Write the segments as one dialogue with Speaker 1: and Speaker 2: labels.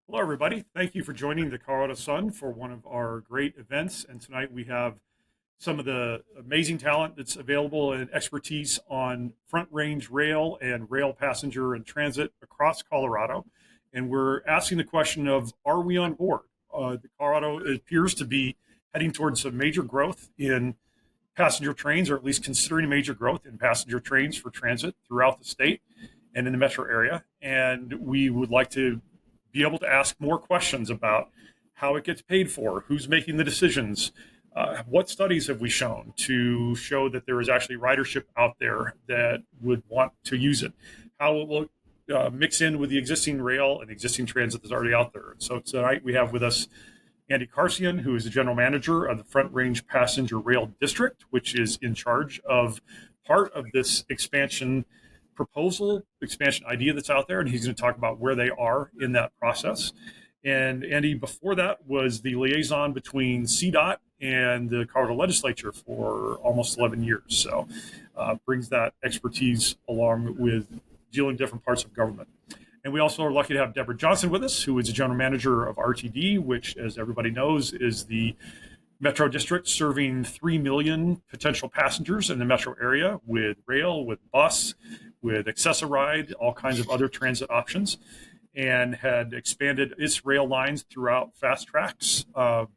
Speaker 1: Hello, everybody. Thank you for joining the Colorado Sun for one of our great events. And tonight we have some of the amazing talent that's available and expertise on front range rail and rail passenger and transit across Colorado. And we're asking the question of, are we on board? Colorado appears to be heading towards some major growth in passenger trains, or at least considering major growth in passenger trains for transit throughout the state and in the metro area. And we would like to be able to ask more questions about how it gets paid for, who's making the decisions, what studies have we shown to show that there is actually ridership out there that would want to use it, how it will mix in with the existing rail and existing transit that's already out there. So tonight we have with us Andy Karsian, who is the general manager of the Front Range Passenger Rail District, which is in charge of part of this expansion idea that's out there. And he's going to talk about where they are in that process. And Andy, before that, was the liaison between CDOT and the Colorado legislature for almost 11 years. So brings that expertise along with dealing with different parts of government. And we also are lucky to have Debra Johnson with us, who is the general manager of RTD, which, as everybody knows, is the metro district serving 3 million potential passengers in the metro area with rail, with bus, with Access-a-Ride, all kinds of other transit options, and had expanded its rail lines throughout fast tracks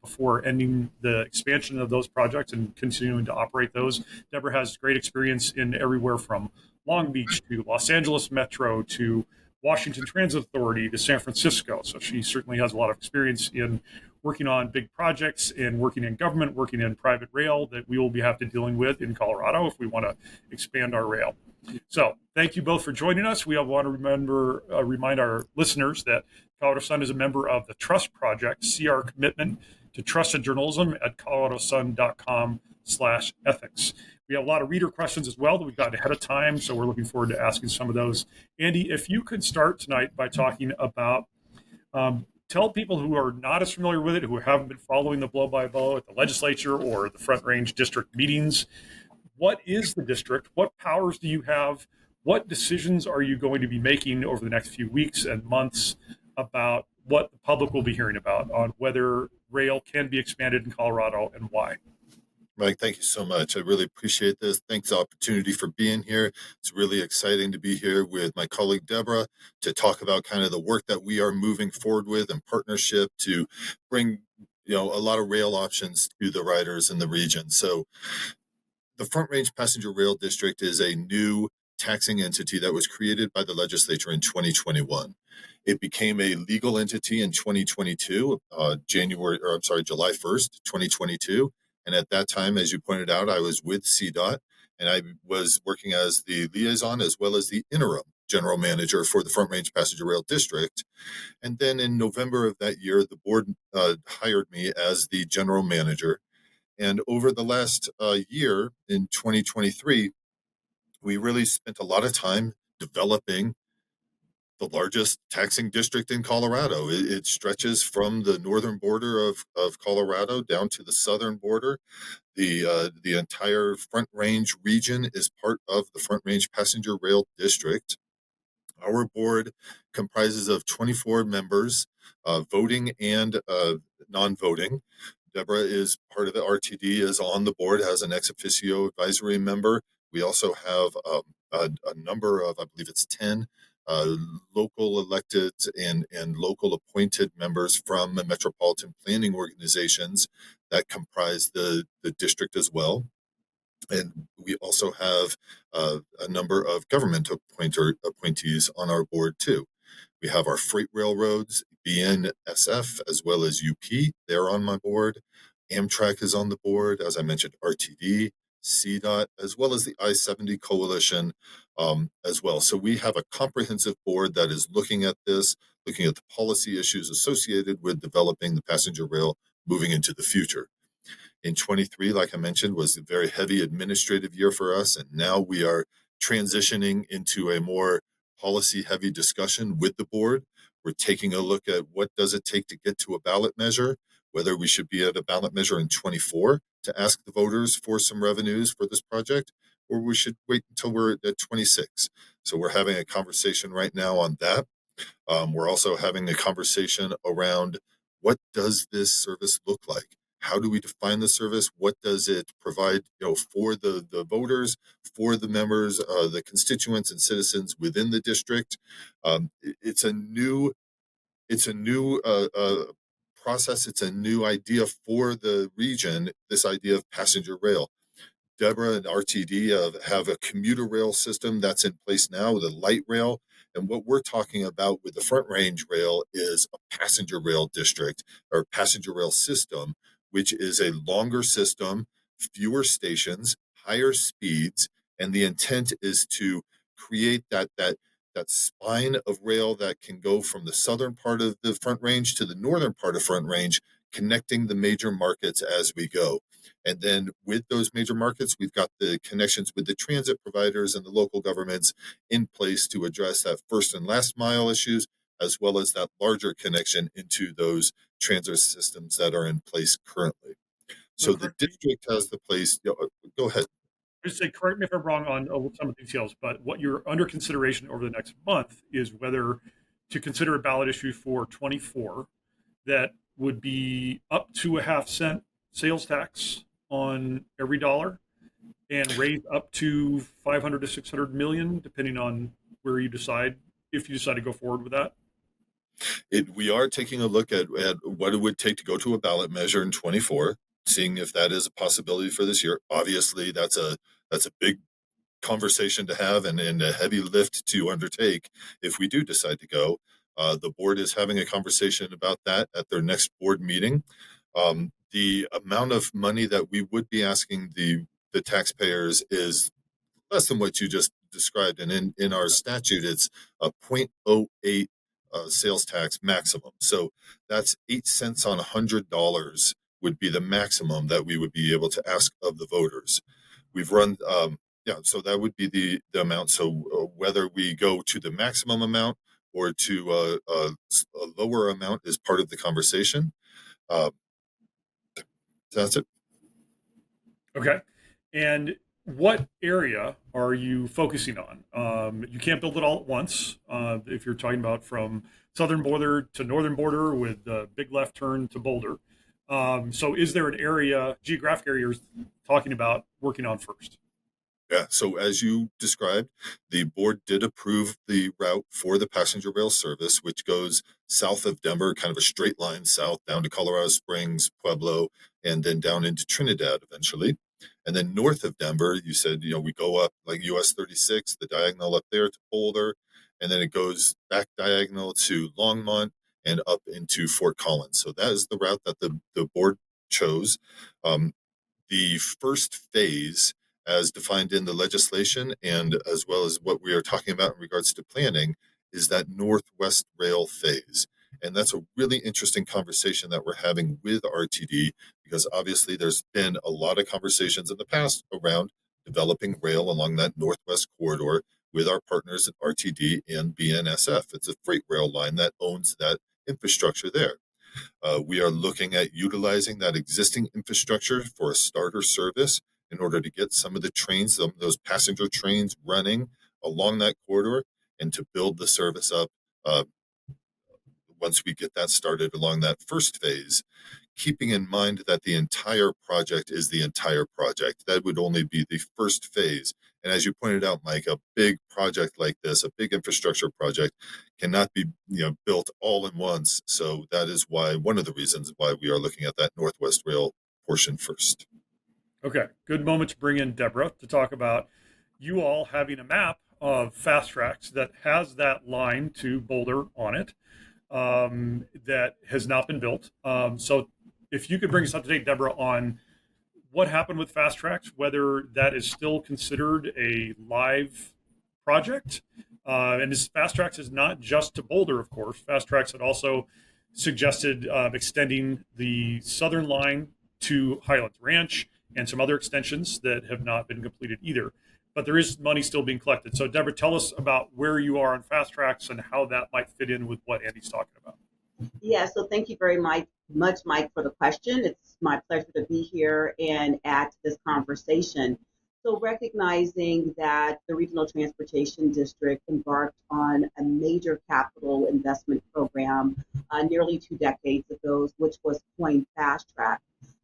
Speaker 1: before ending the expansion of those projects and continuing to operate those. Debra has great experience in everywhere from Long Beach to Los Angeles Metro to Washington Transit Authority to San Francisco. So she certainly has a lot of experience in working on big projects and working in government, working in private rail that we will be have to dealing with in Colorado if we want to expand our rail. So thank you both for joining us. We want to remind our listeners that Colorado Sun is a member of the Trust Project. See our commitment to trusted journalism at coloradosun.com/ethics. We have a lot of reader questions as well that we've gotten ahead of time, so we're looking forward to asking some of those. Andy, if you could start tonight by talking about, tell people who are not as familiar with it, who haven't been following the blow-by-blow at the legislature or the Front Range district meetings, what is the district? What powers do you have? What decisions are you going to be making over the next few weeks and months about what the public will be hearing about on whether rail can be expanded in Colorado and why?
Speaker 2: Mike, thank you so much. I really appreciate this. Thanks for the opportunity for being here. It's really exciting to be here with my colleague Debra to talk about kind of the work that we are moving forward with in partnership to bring a lot of rail options to the riders in the region. So the Front Range Passenger Rail District is a new taxing entity that was created by the legislature in 2021. It became a legal entity in 2022, July 1st, 2022. And at that time, as you pointed out, I was with CDOT and I was working as the liaison as well as the interim general manager for the Front Range Passenger Rail District. And then in November of that year, the board hired me as the general manager. And over the last year in 2023, we really spent a lot of time developing the largest taxing district in Colorado. It stretches from the northern border of Colorado down to the southern border. The entire Front Range region is part of the Front Range Passenger Rail District. Our board comprises of 24 members, voting and non-voting. Debra is part of the RTD, is on the board, has an ex officio advisory member. We also have a number of, I believe it's 10 local elected and local appointed members from the metropolitan planning organizations that comprise the district as well. And we also have a number of government appointees on our board too. We have our freight railroads, BNSF, as well as UP. They're on my board. Amtrak is on the board, as I mentioned, RTD, CDOT, as well as the I-70 Coalition as well. So we have a comprehensive board that is looking at this, looking at the policy issues associated with developing the passenger rail moving into the future. In 23, like I mentioned, was a very heavy administrative year for us. And now we are transitioning into a more policy heavy discussion with the board. We're taking a look at what does it take to get to a ballot measure, whether we should be at a ballot measure in 24 to ask the voters for some revenues for this project, or we should wait until we're at 26. So we're having a conversation right now on that. We're also having a conversation around what does this service look like? How do we define the service? What does it provide, for the voters, for the members, the constituents and citizens within the district? It's a new process. It's a new idea for the region. This idea of passenger rail. Debra and RTD have a commuter rail system that's in place now with a light rail. And what we're talking about with the Front Range Rail is a passenger rail district or passenger rail system, which is a longer system, fewer stations, higher speeds. And the intent is to create that spine of rail that can go from the southern part of the Front Range to the northern part of Front Range, connecting the major markets as we go. And then with those major markets, we've got the connections with the transit providers and the local governments in place to address that first and last mile issues, as well as that larger connection into those transit systems that are in place currently.
Speaker 1: So
Speaker 2: So the district has the place. Go ahead.
Speaker 1: Just say, correct me if I'm wrong on some of the details, but what you're under consideration over the next month is whether to consider a ballot issue for 24 that would be up to a half-cent sales tax on every dollar and raise up to 500 to 600 million, depending on where you decide, if you decide to go forward with that.
Speaker 2: We are taking a look at what it would take to go to a ballot measure in 24, seeing if that is a possibility for this year. Obviously, that's a big conversation to have and a heavy lift to undertake if we do decide to go. The board is having a conversation about that at their next board meeting. The amount of money that we would be asking the taxpayers is less than what you just described. And in our statute, it's a 0.08 sales tax maximum. So that's 8 cents on $100 would be the maximum that we would be able to ask of the voters. We've run, so that would be the amount. So whether we go to the maximum amount or to a lower amount is part of the conversation. That's it.
Speaker 1: Okay. And what area are you focusing on? You can't build it all at once. If you're talking about from southern border to northern border with the big left turn to Boulder. So is there an area, geographic area you're talking about working on first?
Speaker 2: Yeah, so as you described, the board did approve the route for the passenger rail service, which goes south of Denver, kind of a straight line south down to Colorado Springs, Pueblo, and then down into Trinidad eventually. And then north of Denver, you said, we go up like US 36, the diagonal up there to Boulder, and then it goes back diagonal to Longmont and up into Fort Collins. So that is the route that the board chose. The first phase, as defined in the legislation and as well as what we are talking about in regards to planning, is that Northwest Rail phase. And that's a really interesting conversation that we're having with RTD, because obviously there's been a lot of conversations in the past around developing rail along that Northwest corridor with our partners at RTD and BNSF. It's a freight rail line that owns that infrastructure there. We are looking at utilizing that existing infrastructure for a starter service in order to get some of the trains, some of those passenger trains running along that corridor, and to build the service up once we get that started along that first phase, keeping in mind that the entire project is the entire project. That would only be the first phase. And as you pointed out, Mike, a big project like this, a big infrastructure project, cannot be built all in once. So that is why one of the reasons why we are looking at that Northwest Rail portion first.
Speaker 1: Okay, good moment to bring in Debra to talk about you all having a map of fast tracks that has that line to Boulder on it that has not been built. So if you could bring us up to date, Debra, on what happened with fast tracks, whether that is still considered a live project. And this fast tracks is not just to Boulder, of course. Fast tracks had also suggested extending the southern line to Highlands Ranch and some other extensions that have not been completed either. But there is money still being collected. So, Debra, tell us about where you are on fast tracks and how that might fit in with what Andy's talking about.
Speaker 3: Yeah, so thank you very much, Mike, for the question. It's my pleasure to be here and add to this conversation. So recognizing that the Regional Transportation District embarked on a major capital investment program nearly 2 decades ago, which was coined Fast Track.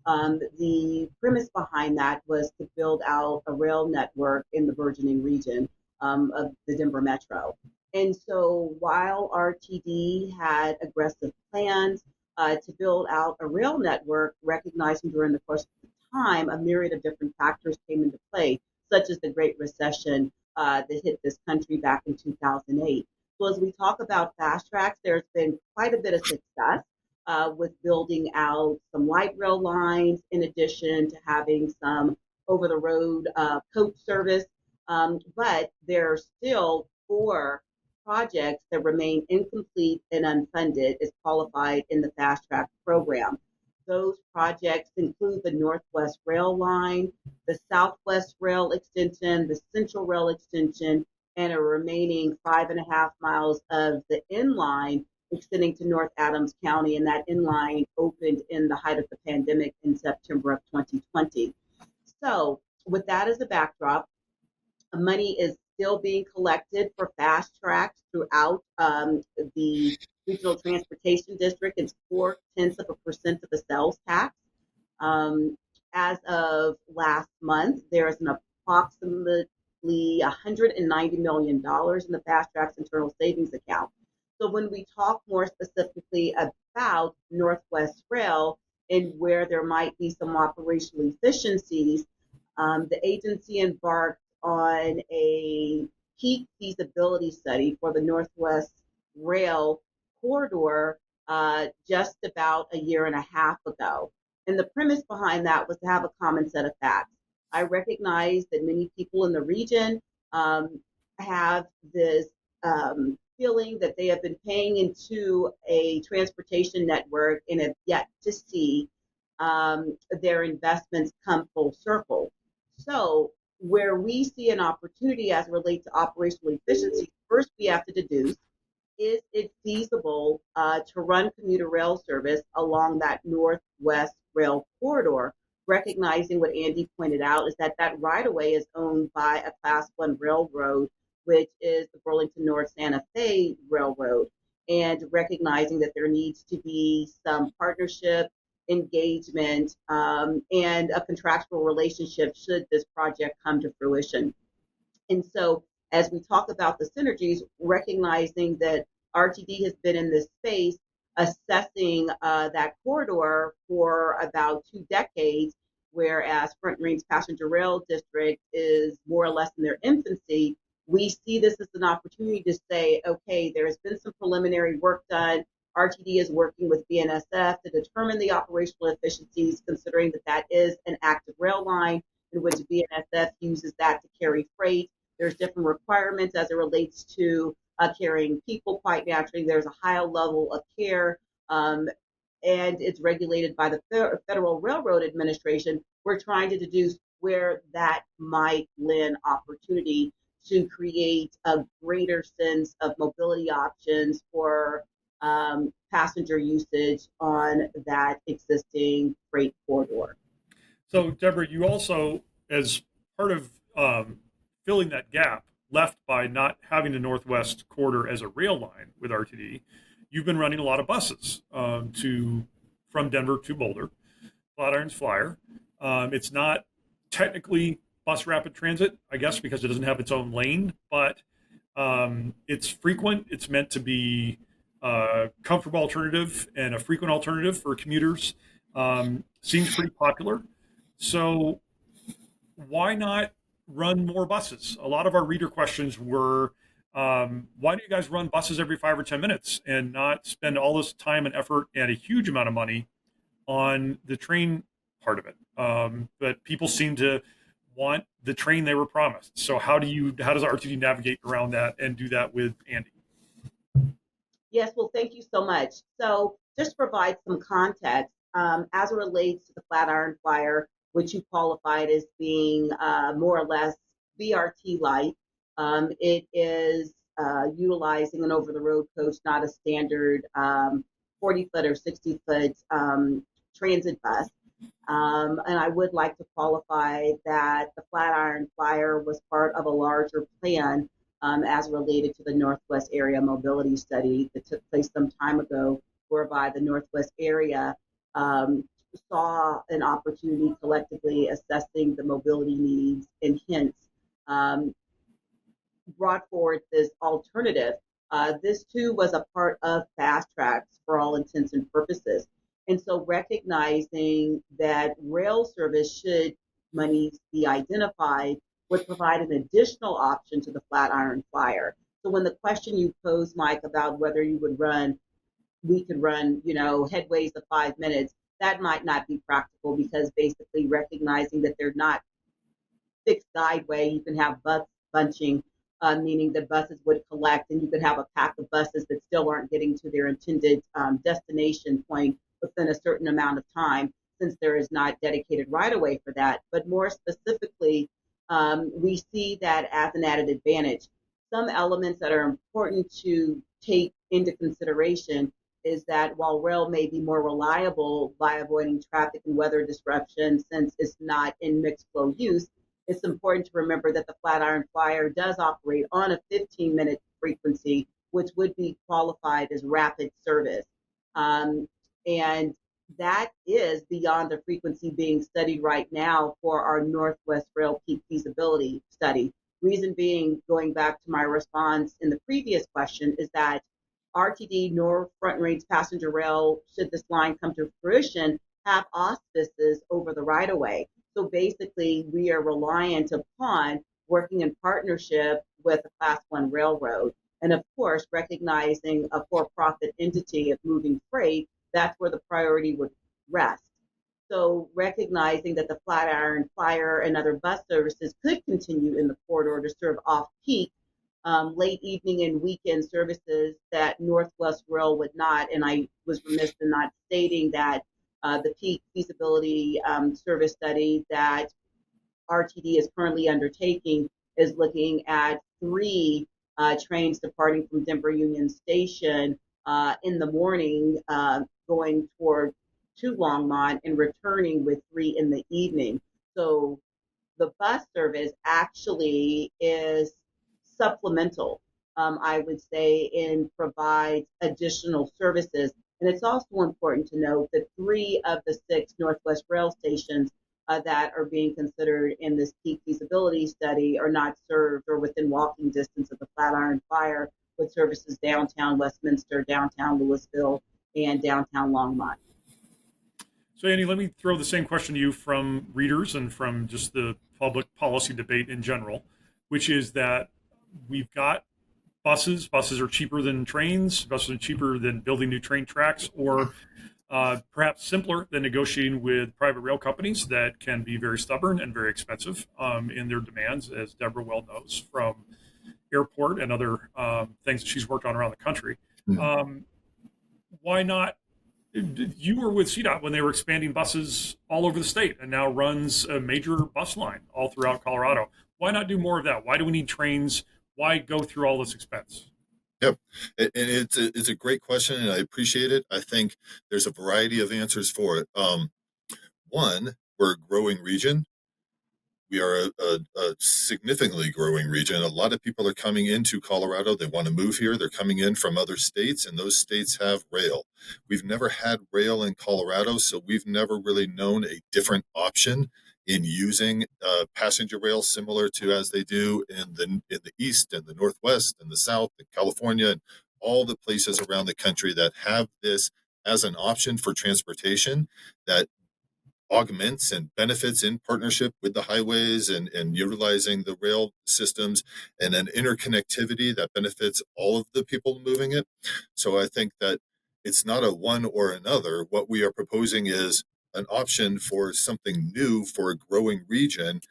Speaker 3: The premise behind that was to build out a rail network in the burgeoning region of the Denver Metro. And so while RTD had aggressive plans to build out a rail network, recognizing during the course of the time a myriad of different factors came into play, such as the Great Recession that hit this country back in 2008. So as we talk about fast tracks, there's been quite a bit of success with building out some light rail lines, in addition to having some over-the-road coach service. But there are still 4 projects that remain incomplete and unfunded as qualified in the Fast Track program. Those projects include the Northwest Rail Line, the Southwest Rail Extension, the Central Rail Extension, and a remaining 5.5 miles of the inline extending to North Adams County. And that inline opened in the height of the pandemic in September of 2020. So with that as a backdrop, money is still being collected for fast tracks throughout the Regional Transportation District. It's 0.4% of the sales tax. As of last month, there is an approximately $190 million in the Fast Track's internal savings account. So when we talk more specifically about Northwest Rail and where there might be some operational efficiencies, the agency embarked on a peak feasibility study for the Northwest Rail corridor just about a year and a half ago. And the premise behind that was to have a common set of facts. I recognize that many people in the region have this feeling that they have been paying into a transportation network and have yet to see their investments come full circle. So where we see an opportunity as it relates to operational efficiency, first we have to deduce, is it feasible to run commuter rail service along that Northwest Rail corridor, recognizing what Andy pointed out is that that right-of-way is owned by a Class 1 railroad, which is the Burlington North Santa Fe Railroad, and recognizing that there needs to be some partnership, engagement, and a contractual relationship should this project come to fruition. And so as we talk about the synergies, recognizing that RTD has been in this space assessing that corridor for about 2 decades, whereas Front Range Passenger Rail District is more or less in their infancy, we see this as an opportunity to say, okay, there has been some preliminary work done. RTD is working with BNSF to determine the operational efficiencies, considering that that is an active rail line in which BNSF uses that to carry freight. There's different requirements as it relates to carrying people. Quite naturally, there's a higher level of care, and it's regulated by the Federal Railroad Administration. We're trying to deduce where that might lend opportunity to create a greater sense of mobility options for passenger usage on that existing freight corridor.
Speaker 1: So, Debra, you also, as part of filling that gap left by not having the Northwest corridor as a rail line with RTD, you've been running a lot of buses from Denver to Boulder, Flatirons Flyer. It's not technically bus rapid transit, I guess, because it doesn't have its own lane, but it's frequent. It's meant to be a comfortable alternative and a frequent alternative for commuters. Seems pretty popular. So why not run more buses? A lot of our reader questions were, why do you guys run buses every 5 or 10 minutes and not spend all this time and effort and a huge amount of money on the train part of it? But people seem to want the train they were promised. So how does RTD navigate around that and do that with Andy?
Speaker 3: Yes, well, thank you so much. So just to provide some context, as it relates to the Flatiron Flyer, which you qualified as being more or less BRT light, it is utilizing an over-the-road coach, not a standard 40-foot or 60-foot transit bus. And I would like to qualify that the Flatiron Flyer was part of a larger plan as related to the Northwest Area Mobility Study that took place some time ago, whereby the Northwest area um, saw an opportunity collectively assessing the mobility needs and hence um, brought forward this alternative. This too was a part of fast tracks for all intents and purposes. And so recognizing that rail service, should monies be identified, would provide an additional option to the Flatiron Flyer. So when the question you posed, Mike, about whether you would run, we could run, headways of 5 minutes, that might not be practical because basically recognizing that they're not fixed guideway. You can have bus bunching, meaning that buses would collect, and you could have a pack of buses that still aren't getting to their intended destination point within a certain amount of time, since there is not dedicated right of way for that. But more specifically, we see that as an added advantage. Some elements that are important to take into consideration is that while rail may be more reliable by avoiding traffic and weather disruption since it's not in mixed flow use, it's important to remember that the Flatiron Flyer does operate on a 15-minute frequency, which would be qualified as rapid service. And that is beyond the frequency being studied right now for our Northwest Rail Peak feasibility study. Reason being, going back to my response in the previous question, is that RTD nor Front Range Passenger Rail, should this line come to fruition, have auspices over the right of way. So basically, we are reliant upon working in partnership with a Class 1 railroad. And of course, recognizing a for-profit entity of moving freight, that's where the priority would rest. So recognizing that the Flatiron Flyer and other bus services could continue in the corridor to serve off-peak, late evening and weekend services that Northwest Rail would not. And I was remiss in not stating that the peak feasibility service study that RTD is currently undertaking is looking at 3 trains departing from Denver Union Station in the morning, going to Longmont and returning with 3 in the evening. So the bus service actually is supplemental, I would say, and provides additional services. And it's also important to note that 3 of the 6 Northwest Rail stations that are being considered in this peak feasibility study are not served or within walking distance of the Flatiron Flyer, with services downtown Westminster, downtown Louisville, and downtown Longmont.
Speaker 1: So, Andy, let me throw the same question to you from readers and from just the public policy debate in general, which is that we've got buses. Buses are cheaper than trains. Buses are cheaper than building new train tracks, or perhaps simpler than negotiating with private rail companies that can be very stubborn and very expensive in their demands, as Debra well knows from airport and other things that she's worked on around the country. Why not? You were with CDOT when they were expanding buses all over the state and now runs a major bus line all throughout Colorado. Why not do more of that? Why do we need trains? Why go through all this expense?
Speaker 2: Yep. And it's a great question, and I appreciate it. I think there's a variety of answers for it. One, we're a growing region. We are a significantly growing region. A lot of people are coming into Colorado. They want to move here. They're coming in from other states, and those states have rail. We've never had rail in Colorado, so we've never really known a different option in using passenger rail, similar to as they do in the East and the Northwest and the South and California and all the places around the country that have this as an option for transportation that augments and benefits in partnership with the highways and utilizing the rail systems and an interconnectivity that benefits all of the people moving it. So I think that it's not a one or another. What we are proposing is an option for something new for a growing region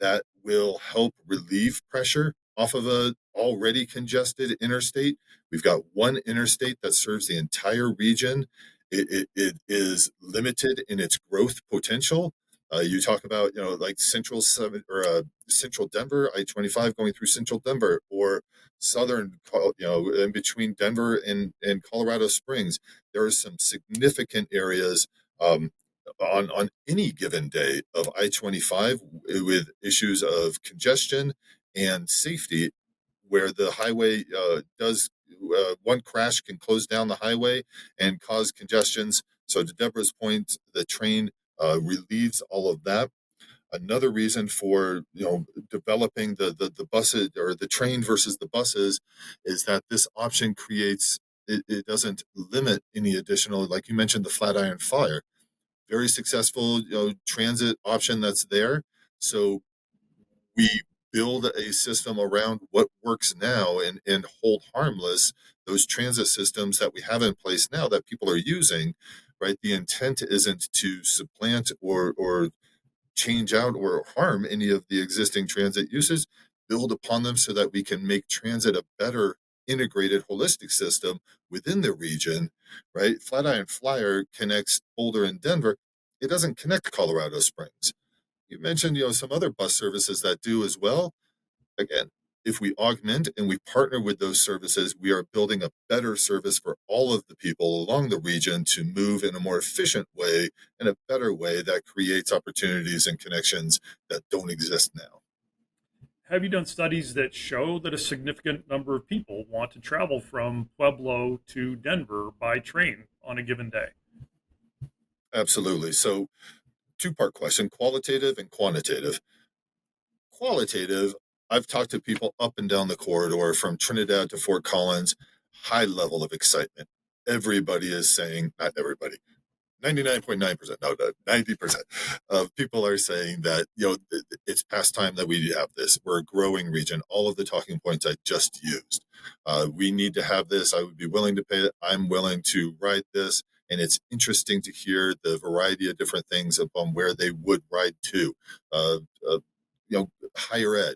Speaker 2: that will help relieve pressure off of a already congested interstate. We've got one interstate that serves the entire region. It is limited in its growth potential. You talk about, like Central Denver, I-25 going through Central Denver, or Southern, in between Denver and Colorado Springs. There are some significant areas on any given day of I-25 with issues of congestion and safety, where the highway does one crash can close down the highway and cause congestions. So to Deborah's point, the train relieves all of that. Another reason for developing the buses or the train versus the buses is that this option creates it doesn't limit any additional, like you mentioned, the Flatiron Flyer, very successful transit option that's there. So we build a system around what works now and hold harmless those transit systems that we have in place now that people are using, right? The intent isn't to supplant or change out or harm any of the existing transit uses, build upon them so that we can make transit a better integrated holistic system within the region, right? Flatiron Flyer connects Boulder and Denver. It doesn't connect Colorado Springs. You mentioned, some other bus services that do as well. Again, if we augment and we partner with those services, we are building a better service for all of the people along the region to move in a more efficient way and a better way that creates opportunities and connections that don't exist now.
Speaker 1: Have you done studies that show that a significant number of people want to travel from Pueblo to Denver by train on a given day?
Speaker 2: Absolutely. So, two-part question, qualitative and quantitative. Qualitative, I've talked to people up and down the corridor from Trinidad to Fort Collins, high level of excitement. Everybody is saying, not everybody, 99.9%, no, 90% of people are saying that, it's past time that we have this. We're a growing region. All of the talking points I just used. We need to have this. I would be willing to pay it. I'm willing to ride this. And it's interesting to hear the variety of different things upon where they would ride to. Uh, uh, Higher ed,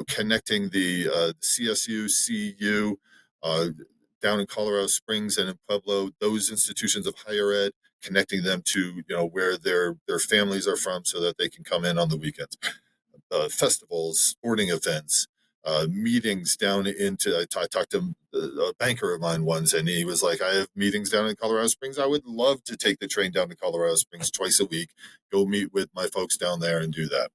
Speaker 2: connecting the CSU, CU, uh, down in Colorado Springs and in Pueblo, those institutions of higher ed, connecting them to where their families are from, so that they can come in on the weekends. Festivals, sporting events, meetings down into. I talked to a banker of mine once, and he was like, "I have meetings down in Colorado Springs. I would love to take the train down to Colorado Springs twice a week, go meet with my folks down there, and do that."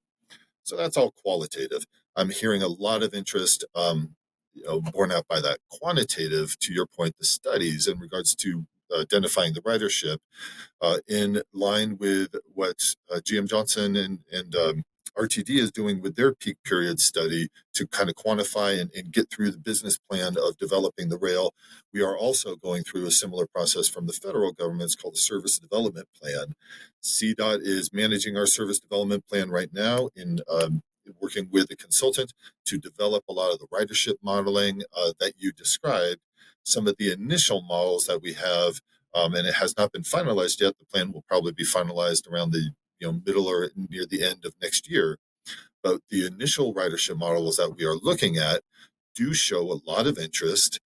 Speaker 2: So that's all qualitative. I'm hearing a lot of interest, borne out by that. Quantitative, to your point, the studies in regards to identifying the ridership, in line with what GM Johnson and RTD is doing with their peak period study to kind of quantify and get through the business plan of developing the rail. We are also going through a similar process from the federal government. It's called the Service Development Plan. CDOT is managing our service development plan right now in working with a consultant to develop a lot of the ridership modeling that you described. Some of the initial models that we have, and it has not been finalized yet. The plan will probably be finalized around the middle or near the end of next year. But the initial ridership models that we are looking at do show a lot of interest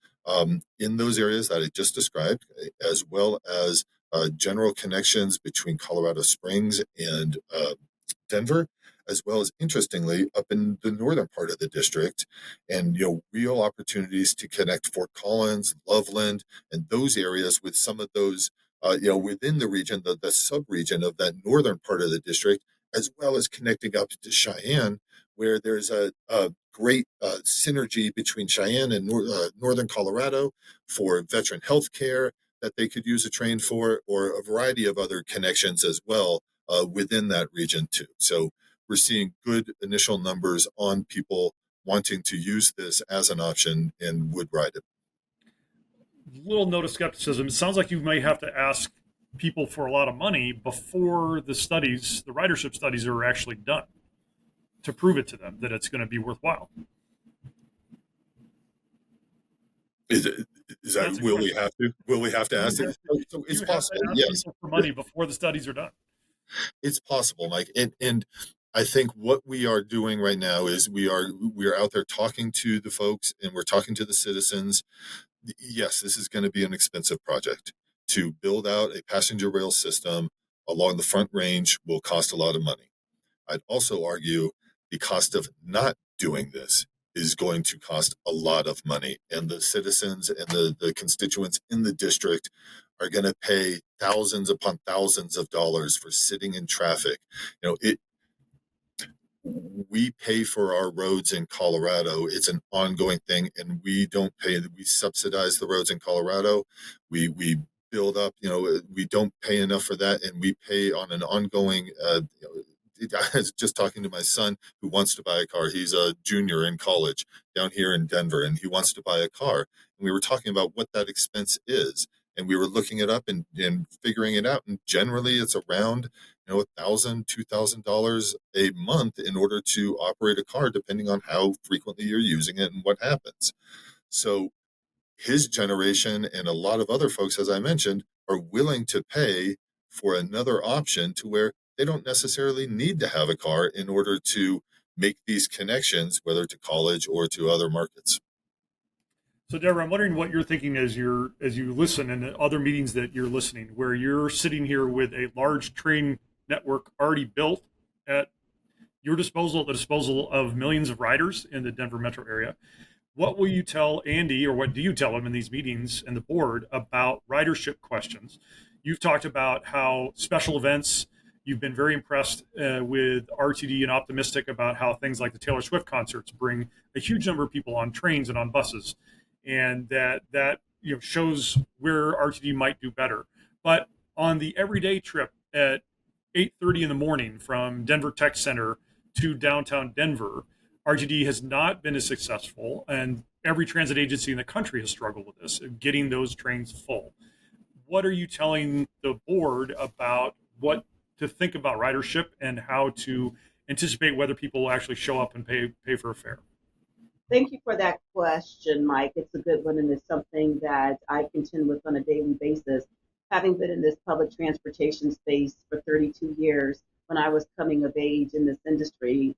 Speaker 2: in those areas that I just described, as well as general connections between Colorado Springs and Denver, as well as, interestingly, up in the northern part of the district, and real opportunities to connect Fort Collins, Loveland, and those areas with some of those within the region, the sub-region of that northern part of the district, as well as connecting up to Cheyenne, where there's a great synergy between Cheyenne and northern Colorado for veteran health care that they could use a train for, or a variety of other connections as well within that region too. So we're seeing good initial numbers on people wanting to use this as an option and would ride it.
Speaker 1: Little note of skepticism. It sounds like you may have to ask people for a lot of money before the studies, the ridership studies, are actually done to prove it to them that it's going to be worthwhile.
Speaker 2: Is that will we have to? Will we have to ask it? So it's possible. Yes,
Speaker 1: for money before the studies are done.
Speaker 2: It's possible, Mike. And I think what we are doing right now is we are out there talking to the folks, and we're talking to the citizens. Yes, this is going to be an expensive project. To build out a passenger rail system along the Front Range will cost a lot of money. I'd also argue the cost of not doing this is going to cost a lot of money, and the citizens and the constituents in the district are going to pay thousands upon thousands of dollars for sitting in traffic. We pay for our roads in Colorado. It's an ongoing thing, and we don't pay. We subsidize the roads in Colorado. We build up. We don't pay enough for that, and we pay on an ongoing. I was just talking to my son who wants to buy a car. He's a junior in college down here in Denver, and he wants to buy a car. And we were talking about what that expense is, and we were looking it up and figuring it out. And generally, it's around $1,000, $2,000 a month in order to operate a car, depending on how frequently you're using it and what happens. So his generation and a lot of other folks, as I mentioned, are willing to pay for another option to where they don't necessarily need to have a car in order to make these connections, whether to college or to other markets.
Speaker 1: So, Debra, I'm wondering what you're thinking as you listen and the other meetings that you're listening, where you're sitting here with a large train network already built at your disposal, at the disposal of millions of riders in the Denver metro area. What will you tell Andy, or what do you tell him in these meetings and the board about ridership questions? You've talked about how special events, you've been very impressed with RTD and optimistic about how things like the Taylor Swift concerts bring a huge number of people on trains and on buses, and that shows where RTD might do better. But on the everyday trip at 8:30 in the morning from Denver Tech Center to downtown Denver, RTD has not been as successful, and every transit agency in the country has struggled with this, getting those trains full. What are you telling the board about what to think about ridership and how to anticipate whether people will actually show up and pay for a fare?
Speaker 3: Thank you for that question, Mike. It's a good one, and it's something that I contend with on a daily basis. Having been in this public transportation space for 32 years, when I was coming of age in this industry,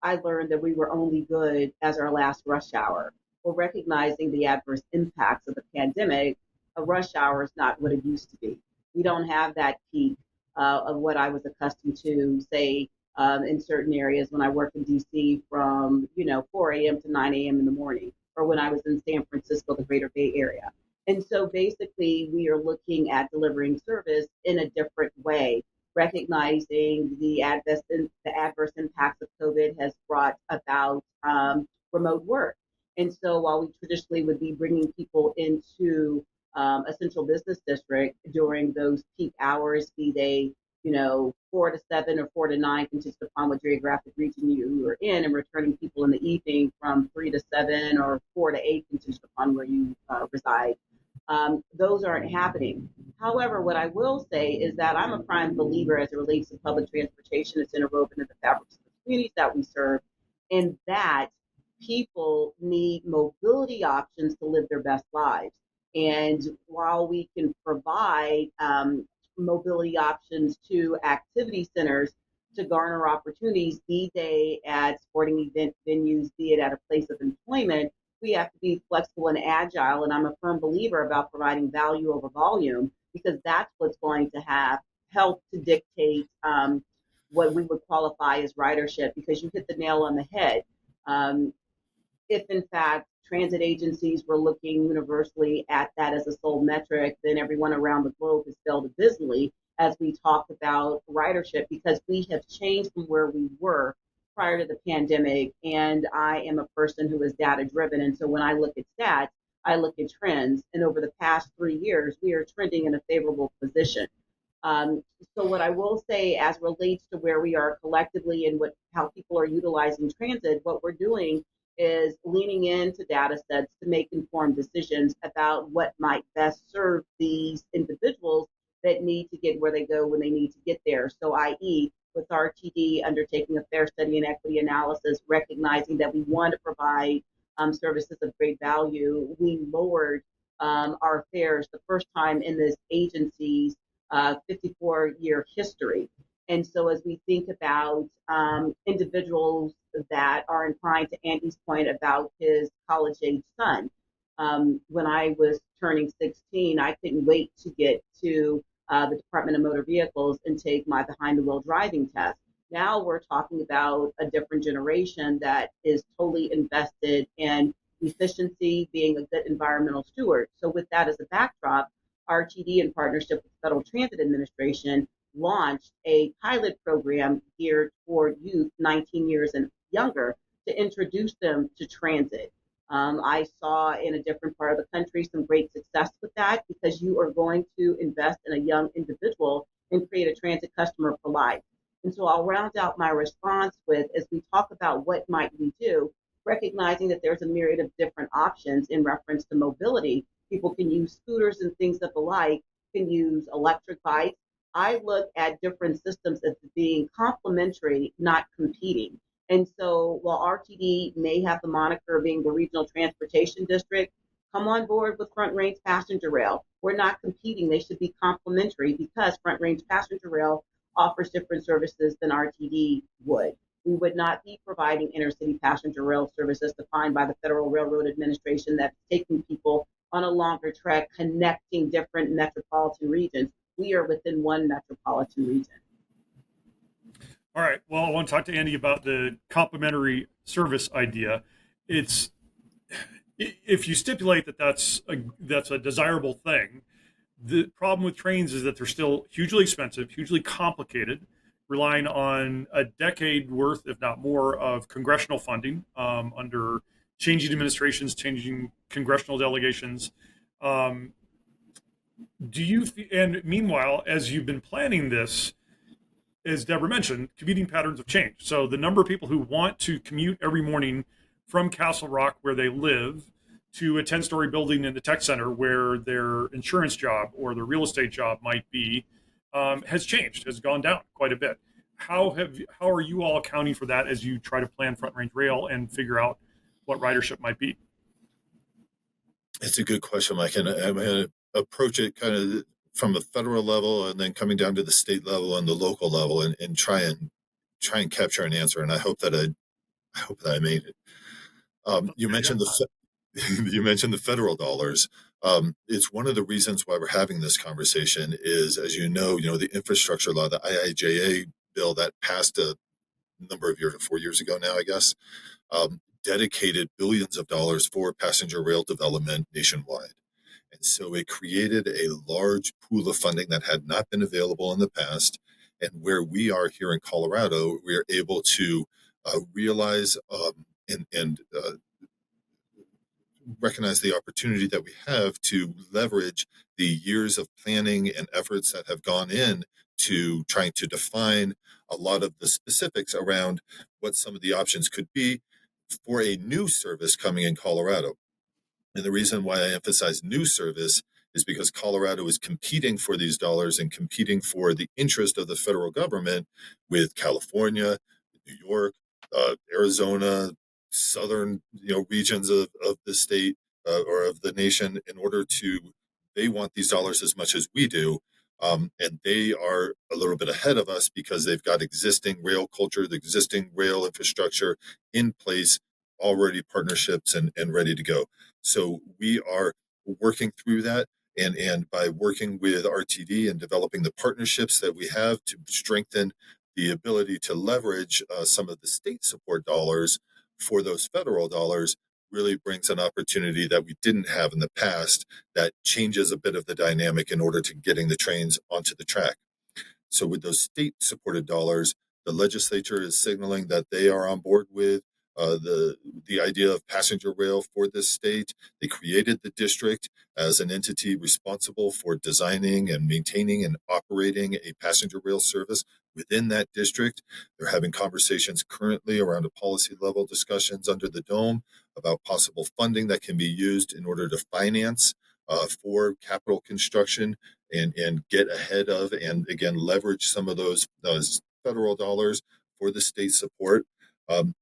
Speaker 3: I learned that we were only good as our last rush hour. Well, recognizing the adverse impacts of the pandemic, a rush hour is not what it used to be. We don't have that peak of what I was accustomed to, say, in certain areas when I worked in DC from 4 a.m. to 9 a.m. in the morning, or when I was in San Francisco, the Greater Bay Area. And so basically, we are looking at delivering service in a different way, recognizing the adverse impacts of COVID has brought about remote work. And so while we traditionally would be bringing people into a central business district during those peak hours, be they 4 to 7 or 4 to 9, just upon what geographic region you are in, and returning people in the evening from 3 to 7 or 4 to 8, just upon where you reside. Those aren't happening. However, what I will say is that I'm a prime believer as it relates to public transportation. It's interwoven in the fabric of the communities that we serve, and that people need mobility options to live their best lives. And while we can provide mobility options to activity centers to garner opportunities, be they at sporting event venues, be it at a place of employment, we have to be flexible and agile. And I'm a firm believer about providing value over volume, because that's what's going to have help to dictate what we would qualify as ridership, because you hit the nail on the head. If in fact transit agencies were looking universally at that as a sole metric, then everyone around the globe has failed abysmally as we talk about ridership, because we have changed from where we were prior to the pandemic. And I am a person who is data driven. And so when I look at stats, I look at trends. And over the past 3 years, we are trending in a favorable position. So what I will say as relates to where we are collectively and how people are utilizing transit, what we're doing is leaning into data sets to make informed decisions about what might best serve these individuals that need to get where they go when they need to get there. So i.e., with RTD undertaking a fare study and equity analysis, recognizing that we want to provide services of great value, we lowered our fares the first time in this agency's 54-year history. And so as we think about individuals that are inclined, to Andy's point about his college-age son, when I was turning 16, I couldn't wait to get to the Department of Motor Vehicles and take my behind-the-wheel driving test. Now we're talking about a different generation that is totally invested in efficiency, being a good environmental steward. So with that as a backdrop, RTD, in partnership with the Federal Transit Administration, launched a pilot program geared toward youth 19 years and younger to introduce them to transit. I saw in a different part of the country some great success with that, because you are going to invest in a young individual and create a transit customer for life. And so I'll round out my response with, as we talk about what might we do, recognizing that there's a myriad of different options in reference to mobility. People can use scooters and things of the like, can use electric bikes. I look at different systems as being complementary, not competing. And so while RTD may have the moniker of being the regional transportation district, come on board with Front Range Passenger Rail. We're not competing. They should be complementary, because Front Range Passenger Rail offers different services than RTD would. We would not be providing intercity passenger rail services defined by the Federal Railroad Administration that's taking people on a longer trek, connecting different metropolitan regions. We are within one metropolitan region.
Speaker 1: All right. Well, I want to talk to Andy about the complementary service idea. It's if you stipulate that that's a desirable thing. The problem with trains is that they're still hugely expensive, hugely complicated, relying on a decade worth, if not more, of congressional funding under changing administrations, changing congressional delegations. Um, and meanwhile, as you've been planning this, as Debra mentioned, commuting patterns have changed. So the number of people who want to commute every morning from Castle Rock, where they live, to a 10-story building in the tech center where their insurance job or their real estate job might be, has changed, has gone down quite a bit. How are you all accounting for that as you try to plan Front Range Rail and figure out what ridership might be?
Speaker 2: It's a good question, Mike, and I'm going to approach it kind of from a federal level and then coming down to the state level and the local level, and try and capture an answer. And I hope that I made it. You mentioned you mentioned the federal dollars. It's one of the reasons why we're having this conversation is, as you know, the infrastructure law, the IIJA bill that passed a number of years, 4 years ago now, I guess, dedicated billions of dollars for passenger rail development nationwide. And so it created a large pool of funding that had not been available in the past. And where we are here in Colorado, we are able to realize and recognize the opportunity that we have to leverage the years of planning and efforts that have gone in to trying to define a lot of the specifics around what some of the options could be for a new service coming in Colorado. And the reason why I emphasize new service is because Colorado is competing for these dollars and competing for the interest of the federal government with California, New York, Arizona, southern regions of the state or of the nation, in order to, they want these dollars as much as we do. And they are a little bit ahead of us because they've got existing rail culture, the existing rail infrastructure in place, already partnerships and ready to go. So we are working through that. And by working with RTD and developing the partnerships that we have to strengthen the ability to leverage some of the state support dollars for those federal dollars, really brings an opportunity that we didn't have in the past, that changes a bit of the dynamic in order to getting the trains onto the track. So with those state supported dollars, the legislature is signaling that they are on board with the idea of passenger rail for this state. They created the district as an entity responsible for designing and maintaining and operating a passenger rail service within that district. They're having conversations currently around a policy level discussions under the dome about possible funding that can be used in order to finance for capital construction and get ahead of, and again, leverage some of those federal dollars for the state support.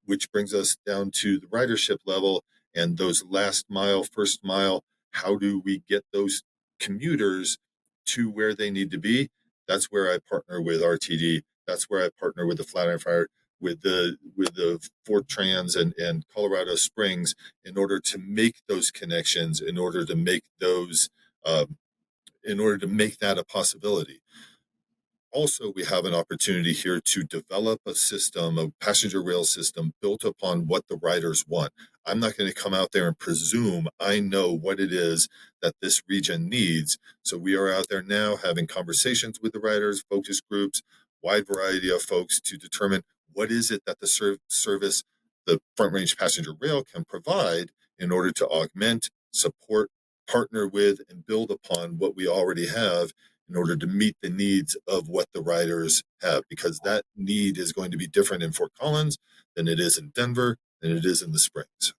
Speaker 2: Which brings us down to the ridership level and those last mile, first mile. How do we get those commuters to where they need to be? That's where I partner with RTD. That's where I partner with the Flatiron Fire, with the Fort Trans and Colorado Springs, in order to make those connections, in order to make those, in order to make that a possibility. Also, we have an opportunity here to develop a system, a passenger rail system built upon what the riders want. I'm not going to come out there and presume I know what it is that this region needs. So we are out there now having conversations with the riders, focus groups, wide variety of folks to determine what is it that the service, the Front Range Passenger Rail can provide in order to augment, support, partner with, and build upon what we already have in order to meet the needs of what the riders have, because that need is going to be different in Fort Collins than it is in Denver, than it is in the Springs.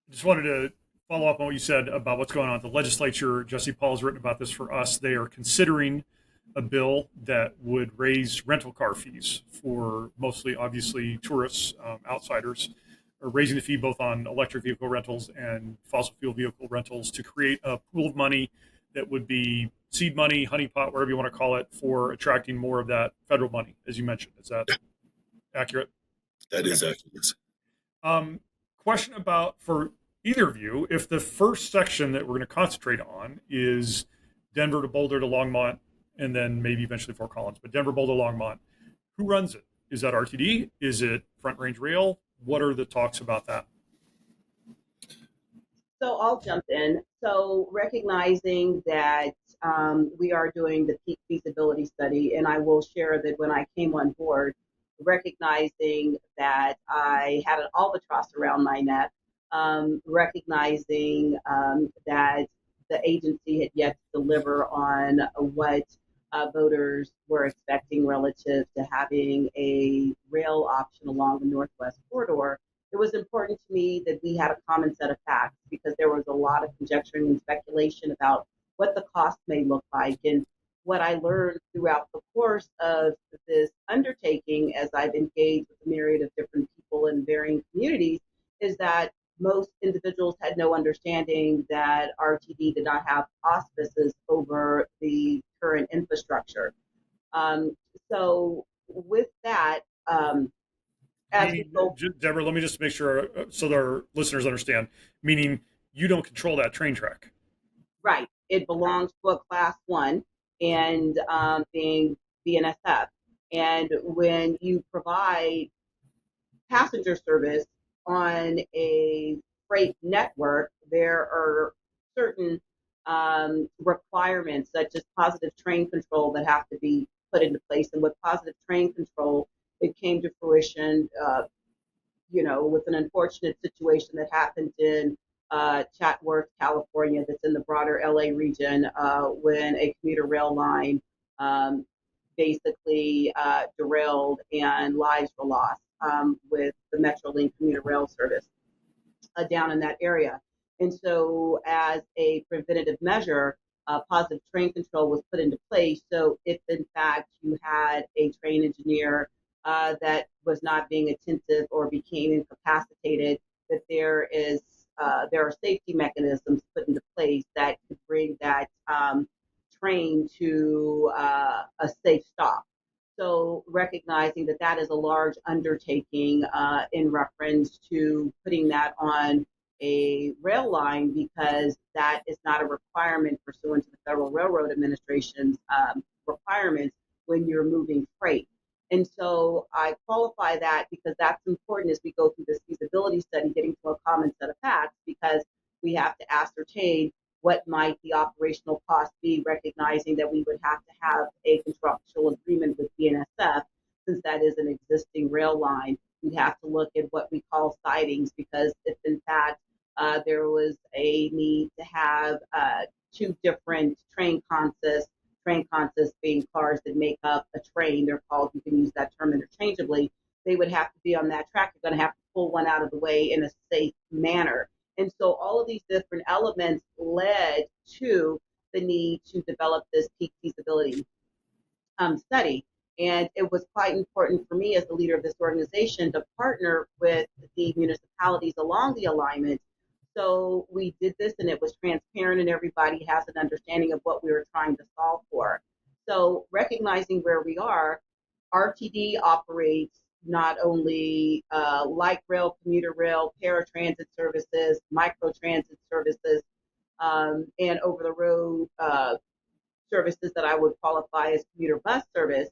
Speaker 1: Just wanted to follow up on what you said about what's going on at the legislature. Jesse Paul has written about this for us. They are considering a bill that would raise rental car fees for mostly, obviously, tourists, outsiders, or raising the fee both on electric vehicle rentals and fossil fuel vehicle rentals to create a pool of money that would be seed money, honeypot, whatever you want to call it, for attracting more of that federal money, as you mentioned. Is that accurate?
Speaker 2: That is accurate.
Speaker 1: Question about, for either of you, if the first section that we're going to concentrate on is Denver to Boulder to Longmont, and then maybe eventually Fort Collins, but Denver, Boulder, Longmont, who runs it? Is that RTD? Is it Front Range Rail? What are the talks about that?
Speaker 3: So I'll jump in. So recognizing that we are doing the peak feasibility study, and I will share that when I came on board, recognizing that I had an albatross around my neck, recognizing that the agency had yet to deliver on what voters were expecting relative to having a rail option along the Northwest Corridor, it was important to me that we had a common set of facts because there was a lot of conjecturing and speculation about what the cost may look like. And what I learned throughout the course of this undertaking, as I've engaged with a myriad of different people in varying communities, is that most individuals had no understanding that RTD did not have auspices over the current infrastructure. So with that, as we go,
Speaker 1: Deborah, let me just make sure so that our listeners understand, meaning you don't control that train track.
Speaker 3: right, it belongs to a class one and being BNSF. And when you provide passenger service on a freight network, there are certain requirements such as positive train control that have to be put into place. And with positive train control, it came to fruition, with an unfortunate situation that happened in Chatworth, California, that's in the broader LA region, when a commuter rail line basically derailed and lives were lost with the Metrolink commuter rail service down in that area. And so, as a preventative measure, positive train control was put into place. So, if in fact you had a train engineer that was not being attentive or became incapacitated, that there are safety mechanisms put into place that could bring that train to a safe stop. So recognizing that that is a large undertaking in reference to putting that on a rail line, because that is not a requirement pursuant to the Federal Railroad Administration's requirements when you're moving freight. And so I qualify that because that's important as we go through this feasibility study, getting to a common set of facts, because we have to ascertain what might the operational cost be, recognizing that we would have to have a contractual agreement with BNSF, since that is an existing rail line. We'd have to look at what we call sidings, because if in fact there was a need to have two different train consists being cars that make up a train, they're called, you can use that term interchangeably, they would have to be on that track. You're going to have to pull one out of the way in a safe manner. And so all of these different elements led to the need to develop this peak feasibility study. And it was quite important for me as the leader of this organization to partner with the municipalities along the alignment. So we did this, and it was transparent, and everybody has an understanding of what we were trying to solve for. So recognizing where we are, RTD operates not only light rail, commuter rail, paratransit services, micro transit services, and over the road services that I would qualify as commuter bus service,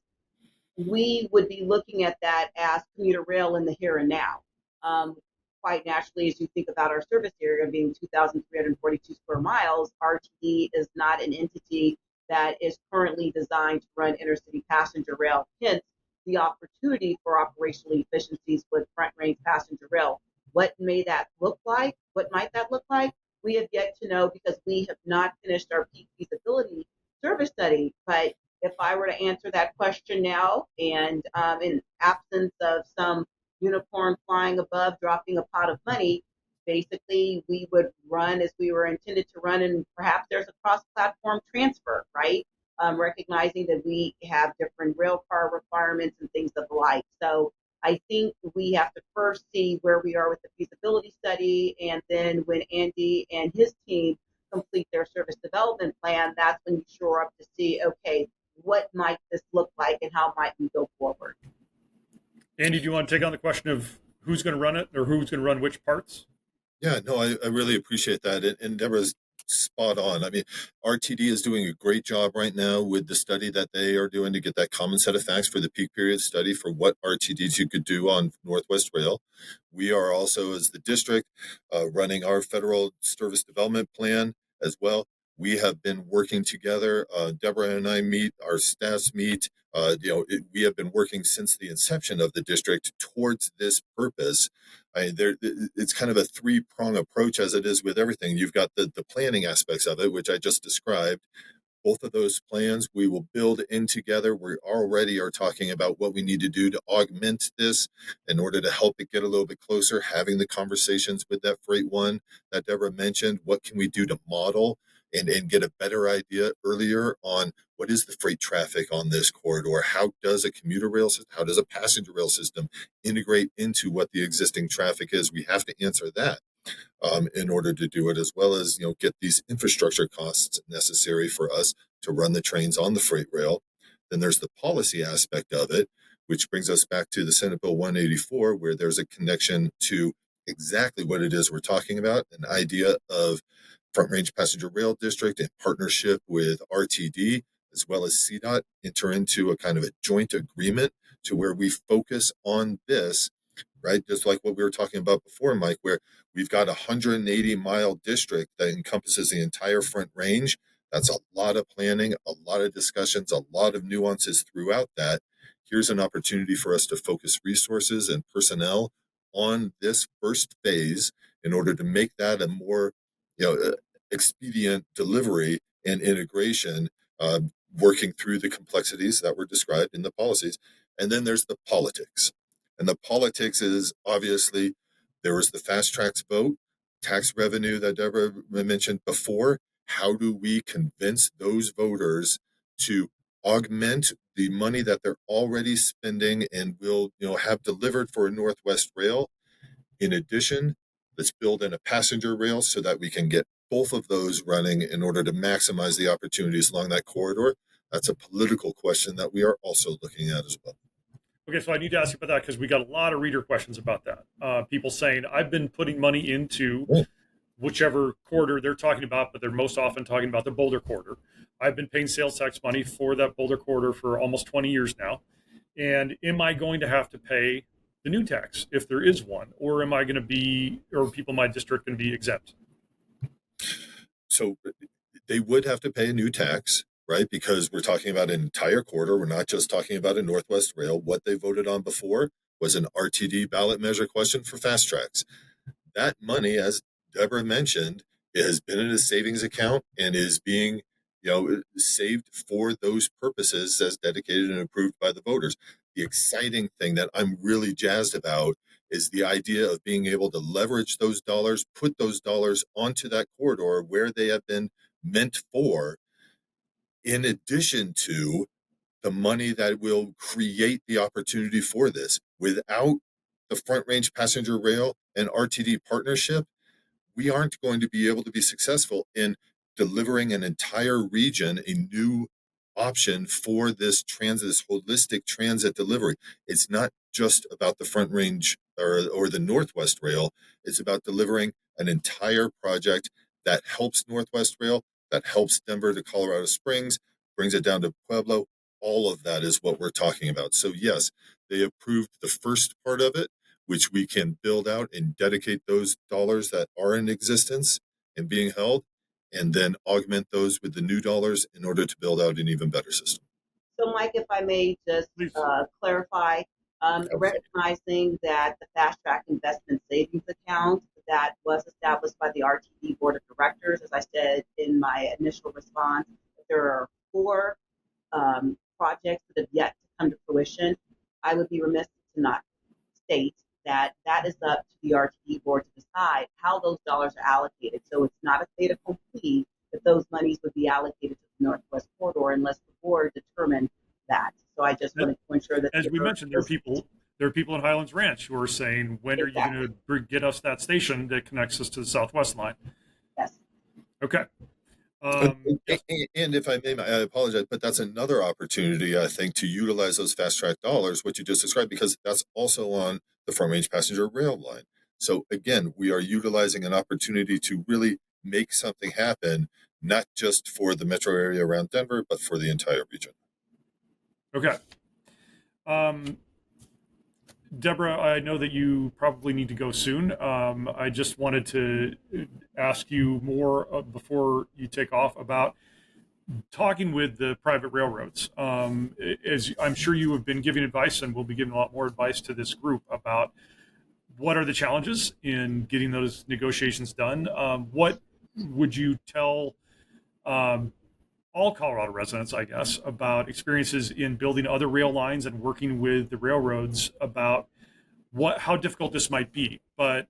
Speaker 3: we would be looking at that as commuter rail in the here and now. Um, Quite naturally, as you think about our service area being 2,342 square miles, RTD is not an entity that is currently designed to run intercity passenger rail. Hence, the opportunity for operational efficiencies with front range passenger rail. What may that look like? What might that look like? We have yet to know because we have not finished our peak feasibility service study. But if I were to answer that question now, and in absence of some unicorn flying above, dropping a pot of money, basically we would run as we were intended to run, and perhaps there's a cross-platform transfer, right? Recognizing that we have different rail car requirements and things of the like. So I think we have to first see where we are with the feasibility study, and then when Andy and his team complete their service development plan, that's when you shore up to see, okay, what might this look like and how might we go forward?
Speaker 1: Andy, do you want to take on the question of who's going to run it or who's going to run which parts?
Speaker 2: Yeah, no, I really appreciate that. And Deborah's spot on. I mean, RTD is doing a great job right now with the study that they are doing to get that common set of facts for the peak period study for what RTDs you could do on Northwest Rail. We are also, as the district, running our federal service development plan as well. We have been working together. Deborah and I meet, our staffs meet. We have been working since the inception of the district towards this purpose. It's kind of a three-prong approach as it is with everything. You've got the planning aspects of it, which I just described. Both of those plans we will build in together. We already are talking about what we need to do to augment this in order to help it get a little bit closer, having the conversations with that freight one that Deborah mentioned. What can we do to model and get a better idea earlier on what is the freight traffic on this corridor? How does a commuter rail system, how does a passenger rail system integrate into what the existing traffic is? We have to answer that. In order to do it, as well as get these infrastructure costs necessary for us to run the trains on the freight rail. Then there's the policy aspect of it, which brings us back to the Senate Bill 184, where there's a connection to exactly what it is we're talking about, an idea of Front Range Passenger Rail District in partnership with RTD as well as CDOT enter into a kind of a joint agreement to where we focus on this, right? Just like what we were talking about before, Mike, where we've got a 180-mile district that encompasses the entire Front Range. That's a lot of planning, a lot of discussions, a lot of nuances throughout that. Here's an opportunity for us to focus resources and personnel on this first phase in order to make that a more expedient delivery and integration, working through the complexities that were described in the policies. And then there's the politics. And the politics is obviously there was the fast tracks vote, tax revenue that Deborah mentioned before. How do we convince those voters to augment the money that they're already spending and will have delivered for a Northwest Rail? In addition, let's build in a passenger rail so that we can get both of those running in order to maximize the opportunities along that corridor. That's a political question that we are also looking at as well.
Speaker 1: Okay, so I need to ask you about that because we got a lot of reader questions about that. People saying, I've been putting money into whichever corridor they're talking about, but they're most often talking about the Boulder corridor. I've been paying sales tax money for that Boulder corridor for almost 20 years now. And am I going to have to pay the new tax if there is one? Or am I going to be, or people in my district going to be exempt?
Speaker 2: So they would have to pay a new tax, right? Because we're talking about an entire corridor. We're not just talking about a Northwest Rail. What they voted on before was an RTD ballot measure question for fast tracks. That money, as Deborah mentioned, it has been in a savings account and is being saved for those purposes as dedicated and approved by the voters. The exciting thing that I'm really jazzed about is the idea of being able to leverage those dollars, put those dollars onto that corridor where they have been meant for, in addition to the money that will create the opportunity for this. Without the Front Range Passenger Rail and RTD partnership, we aren't going to be able to be successful in delivering an entire region a new option for this holistic transit delivery. It's not just about the Front Range or the Northwest Rail. It's about delivering an entire project that helps Northwest Rail, that helps Denver to Colorado Springs, brings it down to Pueblo. All of that is what we're talking about. So yes, they approved the first part of it, which we can build out and dedicate those dollars that are in existence and being held, and then augment those with the new dollars in order to build out an even better system.
Speaker 3: So, Mike, if I may just
Speaker 1: Please.
Speaker 3: clarify, recognizing that the fast track investment savings account that was established by the RTD board of directors, as I said in my initial response, there are four projects that have yet to come to fruition. I would be remiss to not state that that is up to the RTD board to decide how those dollars are allocated. So it's not a fait accompli that those monies would be allocated to the Northwest Corridor unless the board determined that. So I just wanted to ensure that,
Speaker 1: as we mentioned, there are people in Highlands Ranch who are saying, when are you going to get us that station that connects us to the Southwest line?
Speaker 3: Yes.
Speaker 1: Okay.
Speaker 2: Yes. And if I may, I apologize, but that's another opportunity, I think, to utilize those fast track dollars, what you just described, because that's also on the front range passenger rail line. So again, we are utilizing an opportunity to really make something happen, not just for the metro area around Denver, but for the entire region.
Speaker 1: Okay. Debra, I know that you probably need to go soon. I just wanted to ask you more before you take off about talking with the private railroads. As I'm sure you have been giving advice, and will be giving a lot more advice to this group about what are the challenges in getting those negotiations done. What would you tell all Colorado residents, I guess, about experiences in building other rail lines and working with the railroads about how difficult this might be? But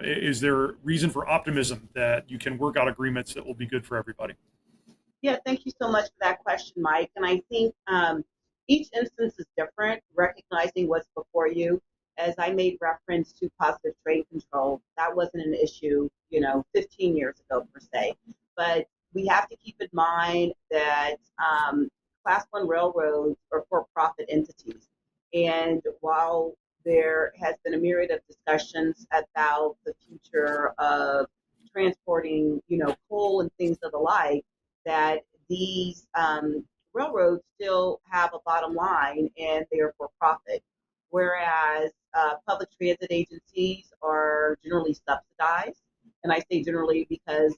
Speaker 1: is there reason for optimism that you can work out agreements that will be good for everybody?
Speaker 3: Yeah, thank you so much for that question, Mike. And I think each instance is different, recognizing what's before you. As I made reference to positive trade control, that wasn't an issue, 15 years ago per se. But we have to keep in mind that Class 1 railroads are for-profit entities. And while there has been a myriad of discussions about the future of transporting, coal and things of the like, that these railroads still have a bottom line and they are for profit. Whereas public transit agencies are generally subsidized. And I say generally because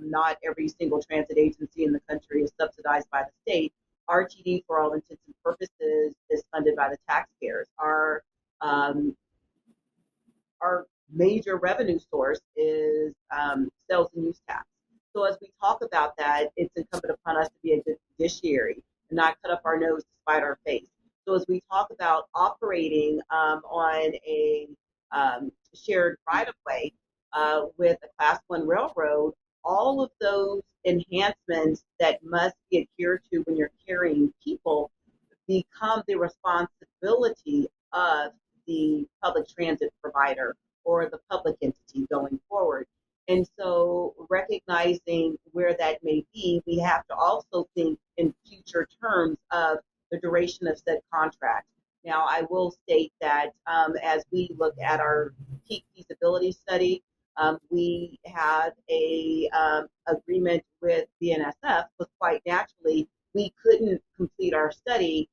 Speaker 3: not every single transit agency in the country is subsidized by the state. RTD, for all intents and purposes, is funded by the taxpayers. Our major revenue source is sales and use tax. So as we talk about that, it's incumbent upon us to be a good judiciary and not cut up our nose to spite our face. So as we talk about operating on a shared right-of-way with a Class 1 railroad, all of those enhancements that must be adhered to when you're carrying people become the responsibility of the public transit provider or the public entity going forward. And so recognizing where that may be, we have to also think in future terms of the duration of said contract. Now, I will state that as we look at our peak feasibility study, we had a agreement with BNSF, but quite naturally, we couldn't complete our study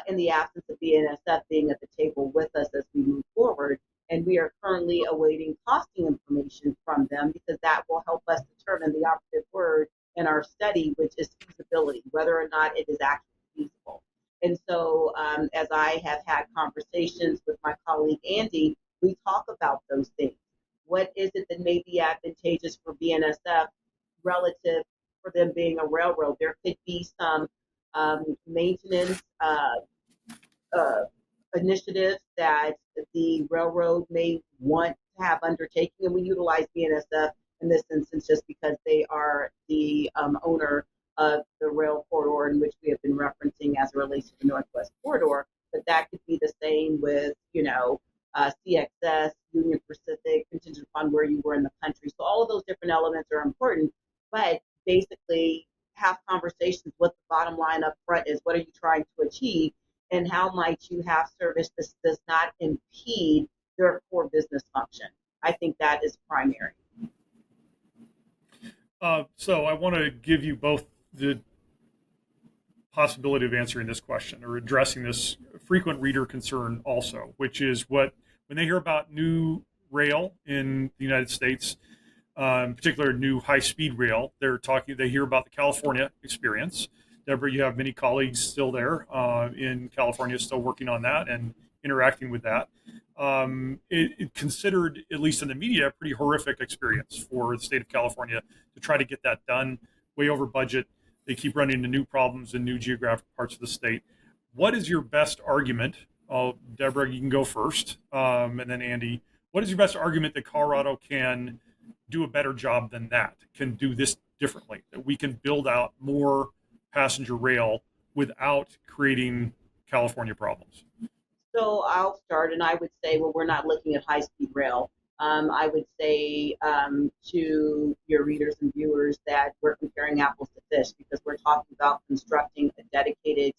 Speaker 3: in the absence of BNSF being at the table with us as we move forward. And we are currently awaiting costing information from them because that will help us determine the operative word in our study, which is feasibility, whether or not it is actually feasible. And so as I have had conversations with my colleague Andy, we talk about those things. What is it that may be advantageous for BNSF relative for them being a railroad? There could be some maintenance initiatives that the railroad may want to have undertaken, and we utilize BNSF in this instance just because they are the owner of the rail corridor in which we have been referencing as it relates to the Northwest Corridor. But that could be the same with, CXS, Union Pacific, contingent upon where you were in the country. So all of those different elements are important, but basically have conversations. What the bottom line up front is, what are you trying to achieve, and how might you have service that does not impede their core business function? I think that is primary.
Speaker 1: So I want to give you both the possibility of answering this question or addressing this frequent reader concern also, which is when they hear about new rail in the United States, in particular new high-speed rail, they hear about the California experience. Debra, you have many colleagues still there in California, still working on that and interacting with that. It considered, at least in the media, a pretty horrific experience for the state of California to try to get that done, way over budget. They keep running into new problems in new geographic parts of the state. What is your best argument? Debra, you can go first, and then Andy. What is your best argument that Colorado can do a better job than that, can do this differently, that we can build out more passenger rail without creating California problems?
Speaker 3: So I'll start, and I would say, well, we're not looking at high-speed rail. I would say to your readers and viewers that we're comparing apples to fish because we're talking about constructing a dedicated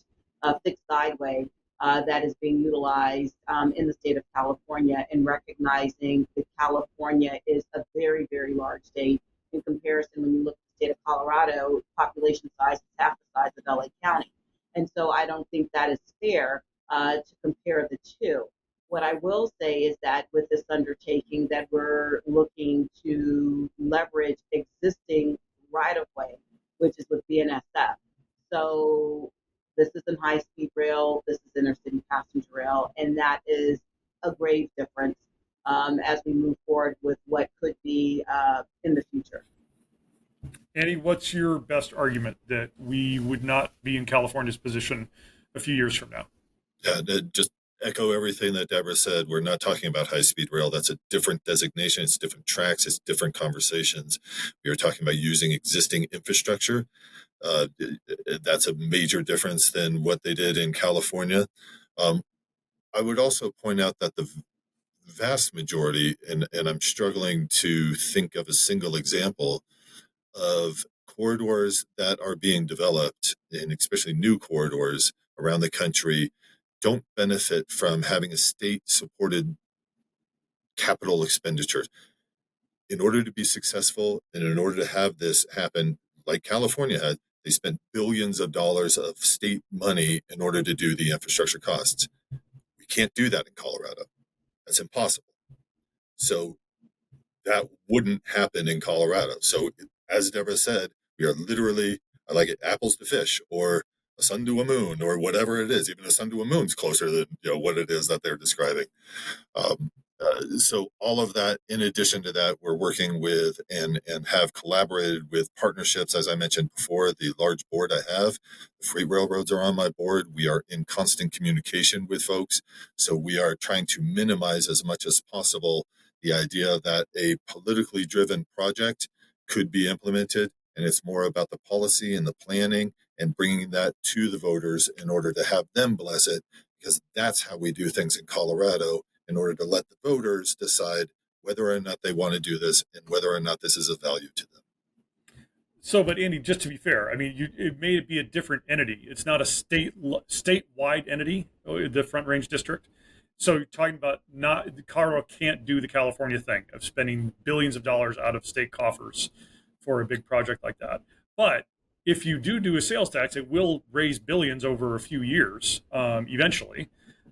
Speaker 3: fixed sideway that is being utilized in the state of California, and recognizing that California is a very, very large state. In comparison, when you look at the state of Colorado, population size is half the size of LA County. And so I don't think that is fair to compare the two. What I will say is that with this undertaking that we're looking to leverage existing right-of-way, which is with BNSF. So this isn't high-speed rail, this is intercity passenger rail, and that is a grave difference as we move forward with what could be in the future.
Speaker 1: Andy, what's your best argument that we would not be in California's position a few years from now?
Speaker 2: Yeah, just echo everything that Debra said. We're not talking about high-speed rail. That's a different designation. It's different tracks. It's different conversations. We are talking about using existing infrastructure. That's a major difference than what they did in California. I would also point out that the vast majority, and I'm struggling to think of a single example of corridors that are being developed, and especially new corridors around the country, don't benefit from having a state-supported capital expenditure. In order to be successful and in order to have this happen, like California had, they spent billions of dollars of state money in order to do the infrastructure costs. We can't do that in Colorado. That's impossible. So that wouldn't happen in Colorado. So as Debra said, we are literally, I like it, apples to fish, or a sun to a moon, or whatever it is. Even a sun to a moon's closer than what it is that they're describing. So all of that, in addition to that, we're working with and have collaborated with partnerships. As I mentioned before, the large board I have, the freight railroads are on my board. We are in constant communication with folks. So we are trying to minimize as much as possible the idea that a politically driven project could be implemented. And it's more about the policy and the planning and bringing that to the voters in order to have them bless it, because that's how we do things in Colorado, in order to let the voters decide whether or not they want to do this and whether or not this is of value to them.
Speaker 1: So, but Andy, just to be fair, I mean, it may be a different entity. It's not a statewide entity, the Front Range District. So you're talking about Colorado can't do the California thing of spending billions of dollars out of state coffers for a big project like that. But if you do a sales tax, it will raise billions over a few years eventually.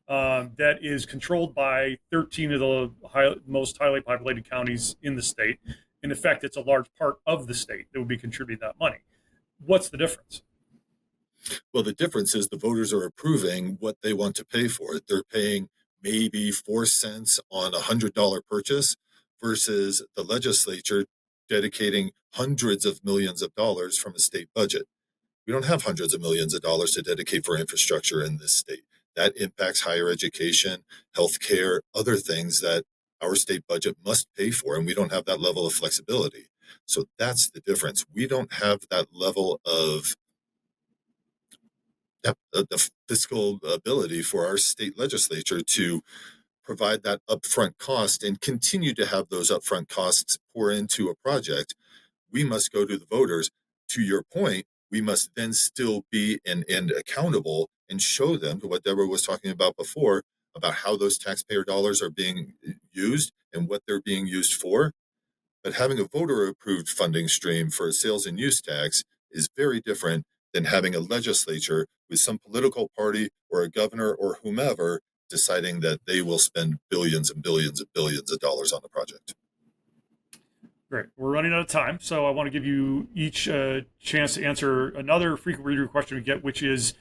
Speaker 1: That is controlled by 13 of the most highly populated counties in the state. In effect, it's a large part of the state that would be contributing that money. What's the difference?
Speaker 2: Well, the difference is the voters are approving what they want to pay for it. They're paying maybe 4 cents on $100 purchase versus the legislature dedicating hundreds of millions of dollars from a state budget. We don't have hundreds of millions of dollars to dedicate for infrastructure in this state. That impacts higher education, healthcare, other things that our state budget must pay for, and we don't have that level of flexibility. So that's the difference. We don't have that level of the fiscal ability for our state legislature to provide that upfront cost and continue to have those upfront costs pour into a project. We must go to the voters. To your point, we must then still be and accountable and show them, to what Debra was talking about before, about how those taxpayer dollars are being used and what they're being used for. But having a voter approved funding stream for a sales and use tax is very different than having a legislature with some political party or a governor or whomever deciding that they will spend billions and billions and billions of dollars on the project.
Speaker 1: Great. We're running out of time, so I want to give you each a chance to answer another frequent reader question we get, which is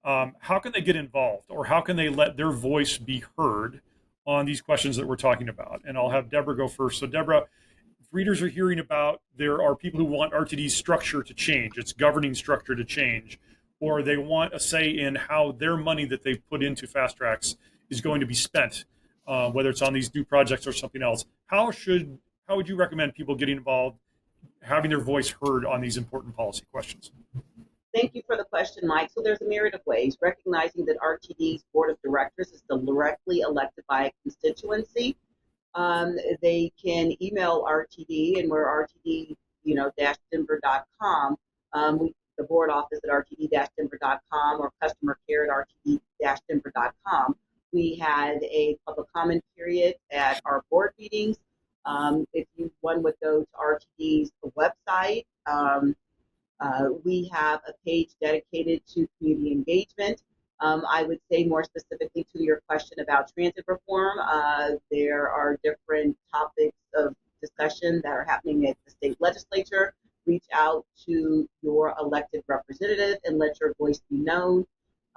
Speaker 1: how can they get involved, or how can they let their voice be heard on these questions that we're talking about? And I'll have Debra go first. So Debra, if readers are hearing about there are people who want RTD's structure to change, its governing structure to change, or they want a say in how their money that they've put into fast tracks is going to be spent, whether it's on these new projects or something else, how would you recommend people getting involved, having their voice heard on these important policy questions?
Speaker 3: Thank you for the question, Mike. So there's a myriad of ways, recognizing that RTD's board of directors is directly elected by a constituency. They can email RTD, and we're RTD, Denver.com. The board office at RTD-Denver.com or customer care at RTD-Denver.com. We had a public comment period at our board meetings. If one would go to RTD's website, we have a page dedicated to community engagement. I would say more specifically to your question about transit reform, there are different topics of discussion that are happening at the state legislature. Reach out to your elected representative and let your voice be known.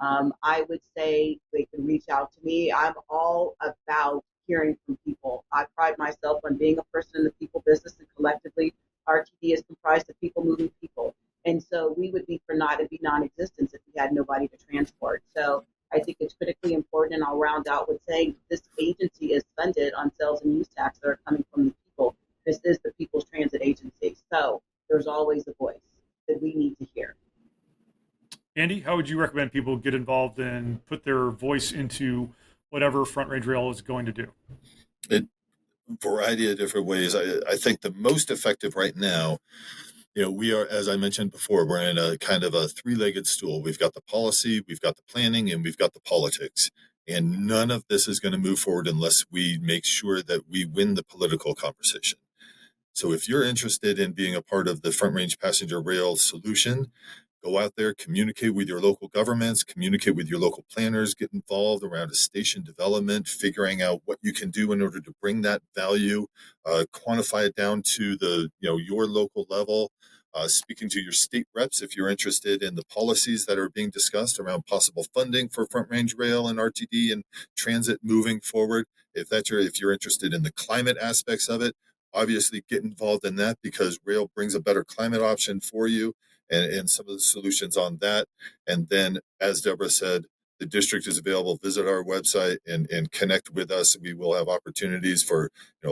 Speaker 3: I would say they can reach out to me. I'm all about hearing from people. I pride myself on being a person in the people business, and collectively, RTD is comprised of people moving people. And so we would be for naught and be non-existent if we had nobody to transport. So I think it's critically important, and I'll round out with saying this agency is funded on sales and use tax that are coming from the people. This is the People's Transit Agency. So there's always a voice that we need to hear.
Speaker 1: Andy, how would you recommend people get involved and put their voice into whatever Front Range Rail is going to do?
Speaker 2: A variety of different ways. I think the most effective right now, we are, as I mentioned before, we're in a kind of a three-legged stool. We've got the policy, we've got the planning, and we've got the politics. And none of this is going to move forward unless we make sure that we win the political conversation. So if you're interested in being a part of the Front Range Passenger Rail solution, go out there, communicate with your local governments, communicate with your local planners, get involved around a station development, figuring out what you can do in order to bring that value, quantify it down to the, your local level, speaking to your state reps if you're interested in the policies that are being discussed around possible funding for Front Range Rail and RTD and transit moving forward. If you're interested in the climate aspects of it, obviously get involved in that, because rail brings a better climate option for you, and some of the solutions on that. And then, as Debra said, the district is available. Visit our website and connect with us. We will have opportunities for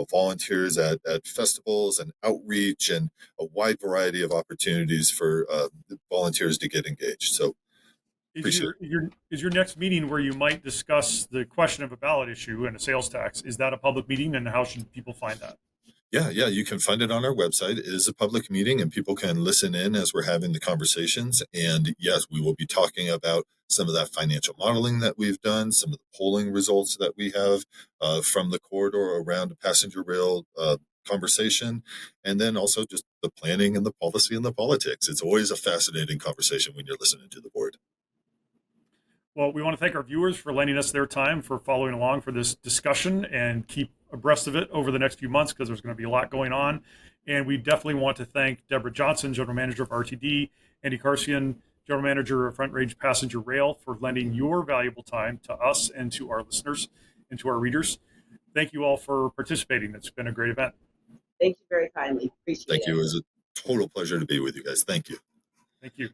Speaker 2: volunteers at festivals and outreach, and a wide variety of opportunities for volunteers to get engaged. So
Speaker 1: is your next meeting where you might discuss the question of a ballot issue and a sales tax? Is that a public meeting, and how should people find that?
Speaker 2: Yeah, you can find it on our website. It is a public meeting, and people can listen in as we're having the conversations. And yes, we will be talking about some of that financial modeling that we've done, some of the polling results that we have from the corridor around a passenger rail conversation, and then also just the planning and the policy and the politics. It's always a fascinating conversation when you're listening to the board.
Speaker 1: Well, we want to thank our viewers for lending us their time, for following along for this discussion, and keep abreast of it over the next few months, because there's going to be a lot going on. And we definitely want to thank Debra Johnson, General Manager of RTD, Andy Karsian, General Manager of Front Range Passenger Rail, for lending your valuable time to us and to our listeners and to our readers. Thank you all for participating. It's been a great event.
Speaker 3: Thank you very kindly. Appreciate it.
Speaker 2: Thank you. It was a total pleasure to be with you guys. Thank you.
Speaker 1: Thank you.